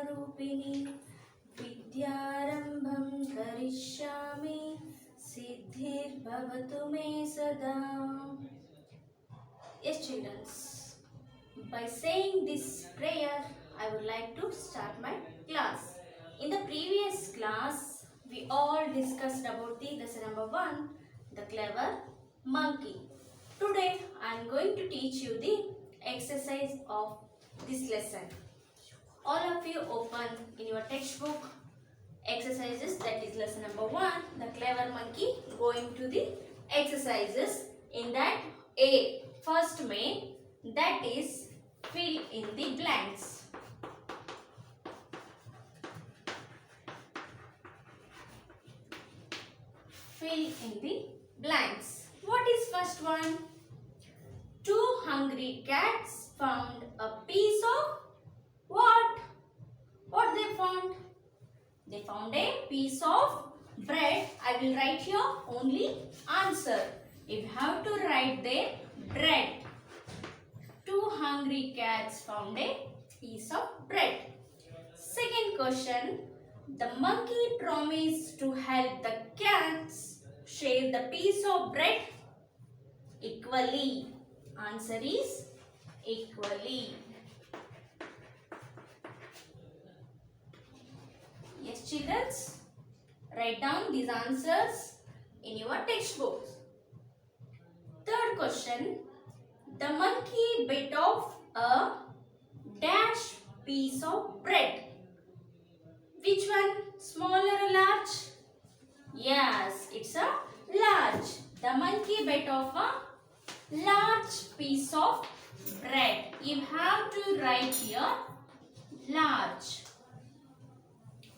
रूपिणी विद्यारम्भं करिष्यामि सिद्धिर्भवतु मे सदा. Yes, children. By saying this prayer, I would like to start my class. In the previous class, we all discussed about the lesson number 1, the clever monkey. Today, I am going to teach you the exercise of this lesson. All of you open in your textbook exercises, that is lesson number 1, the clever monkey. Going to the exercises. In that A, first main, that is fill in the blanks. Fill in the blanks. What is first one? Two hungry cats found a piece of what? What they found? They found a piece of bread. I will write here only answer. You have to write the bread. Two hungry cats found a piece of bread. Second question. The monkey promised to help the cats share the piece of bread equally. Answer is equally. Yes, children, write down these answers in your textbooks. Third question. The monkey bit off a dash piece of bread. Which one? Small or large? Yes, it's a large. The monkey bit off a large piece of bread. You have to write here large.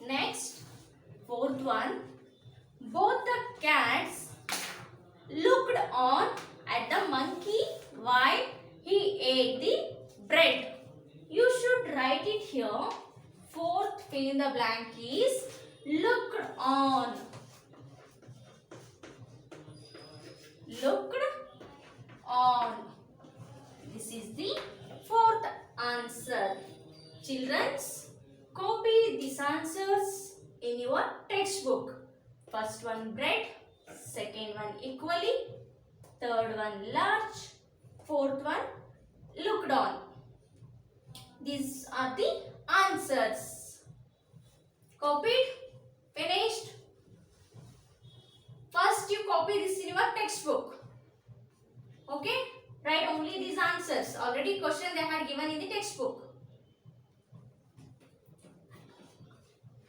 Next, fourth one. Both the cats looked on at the monkey while he ate the bread. You should write it here. Fourth fill in the blank is looked on. Looked on. This is the fourth answer. Children, copy these answers in your textbook. First one bread, second one equally, third one large, fourth one looked on. These are the answers. Copied? Finished? First you copy this in your textbook. Okay? Write only these answers. Already question they had given in the textbook.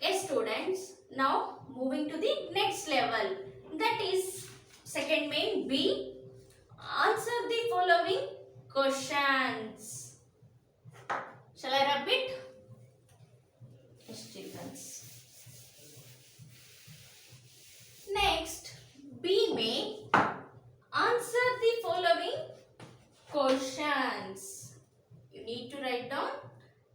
Yes, students. Now moving to the next level. That is second main B. Answer the following questions. Shall I repeat? Yes, children. Next, B may answer the following questions. You need to write down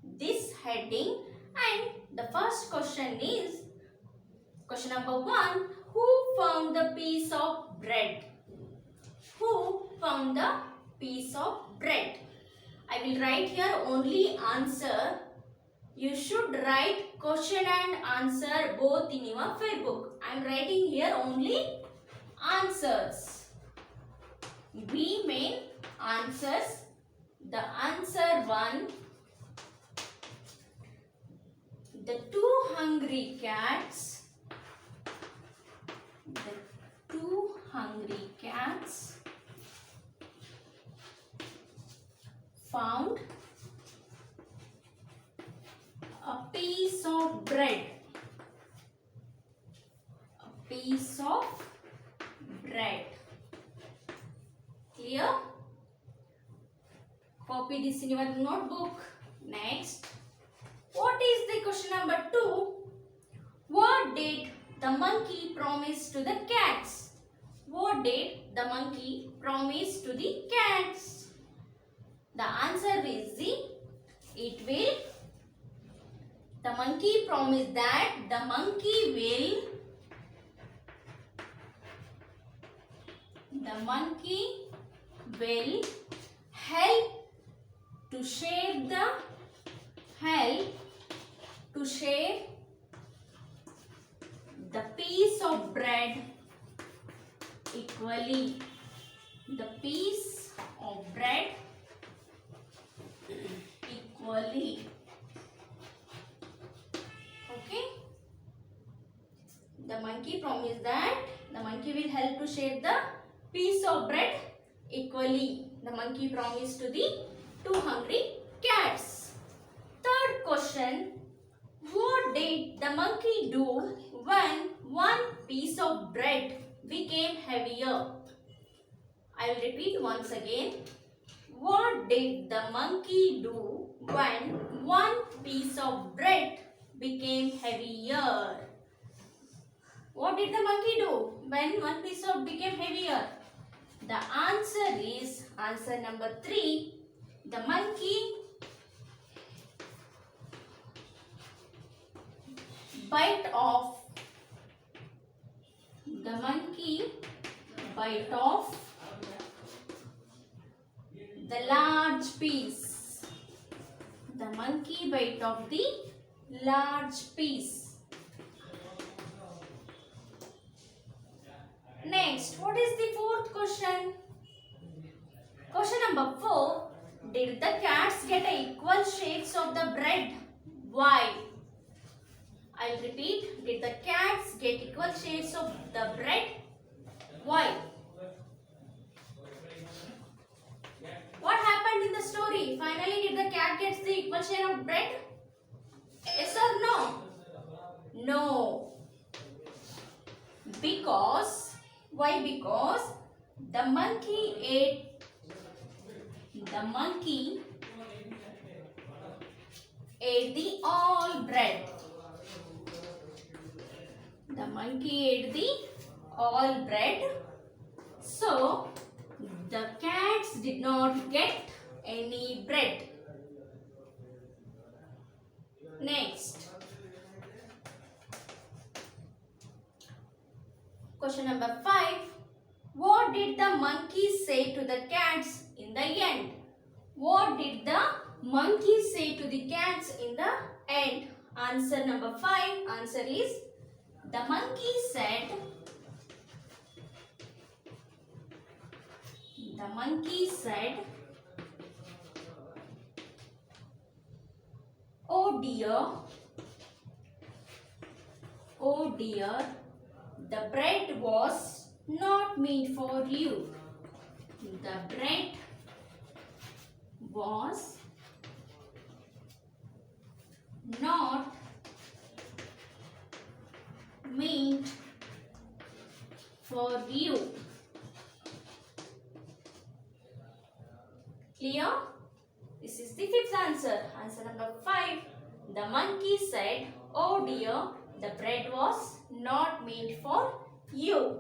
this heading, and the first question is question number 1. Who found the piece of bread? Who found the piece of bread? I will write here only answer. You should write question and answer both in your fair book. I am writing here only answers. B main answers. The answer 1. The two hungry cats. The two hungry cats found a piece of bread. A piece of bread. Clear? Copy this in your notebook. Next, what is the question number 2? What did the monkey promise to the cats? What did the monkey promise to the cats? The answer is the monkey promised that the monkey will help to to share the piece of bread equally. The piece of bread equally. Okay. The monkey promised that the monkey will help to share the piece of bread equally. The monkey promised to the two hungry cats. Third question. What did the monkey do when one piece of bread became heavier? I will repeat once again. What did the monkey do when one piece of bread became heavier? What did the monkey do when one piece of became heavier? The answer is answer number 3. The monkey bite off the large piece. The monkey bite off the large piece. Next, what is the fourth question? Question number 4. Did the cats get equal shades of the bread? Why? I will repeat. Did the cats get equal shades of the bread? Why? What happened in the story? Finally, did the cat get the equal share of bread? Yes or no? No. Because, why? Because the monkey ate the all bread. The monkey ate the all bread. So, the cats did not get any bread. Next. Question number 5. What did the monkey say to the cats in the end? What did the monkey say to the cats in the end? Answer number 5. Answer is the monkey said, oh dear, the bread was not meant for you. The bread was not meant for you. Clear? This is the fifth answer. Answer number 5. The monkey said, oh dear, the bread was not meant for you.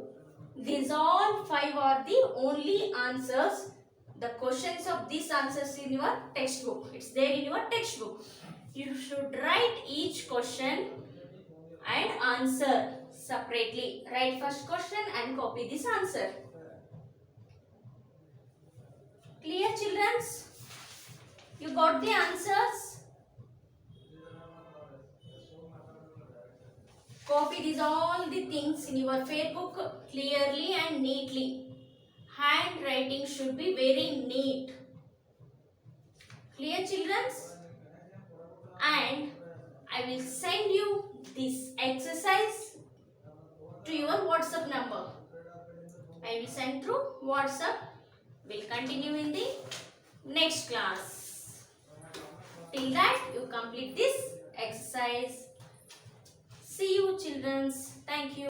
These all 5 are the only answers. The questions of these answers in your textbook. It's there in your textbook. You should write each question and answer separately. Write first question and copy this answer. Clear, children? You got the answers? Copy these all the things in your fair book clearly and neatly. Handwriting should be very neat. Clear, children? And I will send you this exercise to your WhatsApp number. I will send through WhatsApp. We'll continue in the next class. Till that, you complete this exercise. See you, children. Thank you.